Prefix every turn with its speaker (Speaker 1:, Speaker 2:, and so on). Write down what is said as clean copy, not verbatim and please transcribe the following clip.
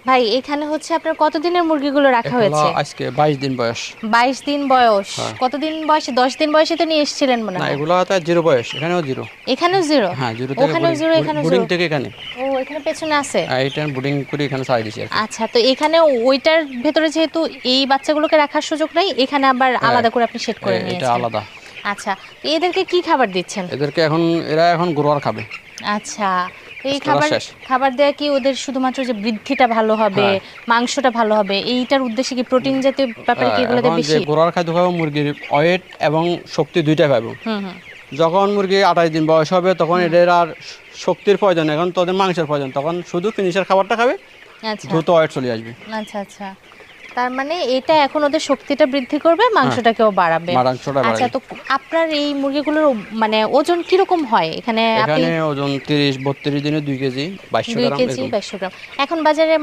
Speaker 1: ভাই এখানে হচ্ছে আপনার কতদিনের মুরগিগুলো রাখা হয়েছে?
Speaker 2: আজকে 22 দিন বয়স।
Speaker 1: 22 দিন বয়স।
Speaker 2: হ্যাঁ।
Speaker 1: কতদিন বয়সে? 10 দিন বয়সে তো নিয়ে এসেছিলেন মনে
Speaker 2: না,
Speaker 1: হয়।
Speaker 2: এগুলো তো জিরো বয়স, এখানেও জিরো।
Speaker 1: এখানেও জিরো?
Speaker 2: হ্যাঁ, জিরো থেকে
Speaker 1: ওখানেও
Speaker 2: বোর্ডিং,
Speaker 1: জিরো, এখানেও
Speaker 2: বোর্ডিং
Speaker 1: জিরো।
Speaker 2: থেকে এখানে।
Speaker 1: ও এখানে পেছনে আছে।
Speaker 2: এইটা বোর্ডিং করে এখানে ছাড়ি দিছি আর কি।
Speaker 1: আচ্ছা, তো এখানে ওইটার ভেতরে যেহেতু এই বাচ্চাগুলোকে রাখার সুযোগ নেই, এখানে আবার
Speaker 2: হ্যাঁ,
Speaker 1: আলাদা করে আপনি সেট করে
Speaker 2: এটা
Speaker 1: নিয়েছেন।
Speaker 2: আলাদা।
Speaker 1: আচ্ছা, তো এদেরকে কি খাবার দিচ্ছেন?
Speaker 2: এদেরকে এরা এখন গ্রোয়ার খাবে।
Speaker 1: আচ্ছা, তো এই
Speaker 2: খেলা শেষ।
Speaker 1: খাবার দেয়া কি ওদের শুধুমাত্র যে বৃদ্ধিটা ভালো হবে,
Speaker 2: হ্যাঁ।
Speaker 1: মাংসটা ভালো হবে, এইটার উদ্দেশ্যে কি প্রোটিন জাতীয় ব্যাপারে কি এগুলোতে
Speaker 2: এখন যে
Speaker 1: বেশি?
Speaker 2: গ্রোয়ার খাদ্য খাবে, মুরগির ওয়েট এবং শক্তি দুইটাই পাবে।
Speaker 1: হুম হুম।
Speaker 2: যখন মুরগি 28 দিন বয়স হবে তখন এদের আর শক্তির প্রয়োজন, এখন তোদের মাংসের প্রয়োজন, তখন শুধু ফিনিশের খাবারটা খাবে,
Speaker 1: আচ্ছা
Speaker 2: দ্রুত ওয়েট চলে আসবে।
Speaker 1: আচ্ছা আচ্ছা, তার মানে এটা এখন ওদের শক্তিটা বৃদ্ধি করবে, মাংসটাকেও বাড়াবে।
Speaker 2: মাংসটা
Speaker 1: আচ্ছা,
Speaker 2: বাড়াবে।
Speaker 1: তো আপনার এই মুরগিগুলোর মানে ওজন কিরকম হয় এখানে? আপনি
Speaker 2: এখানে ওজন 30-32 দিনে 2 কেজি 2200
Speaker 1: 2
Speaker 2: গ্রাম
Speaker 1: কেজি
Speaker 2: এরকম।
Speaker 1: 200 গ্রাম। এখন বাজারে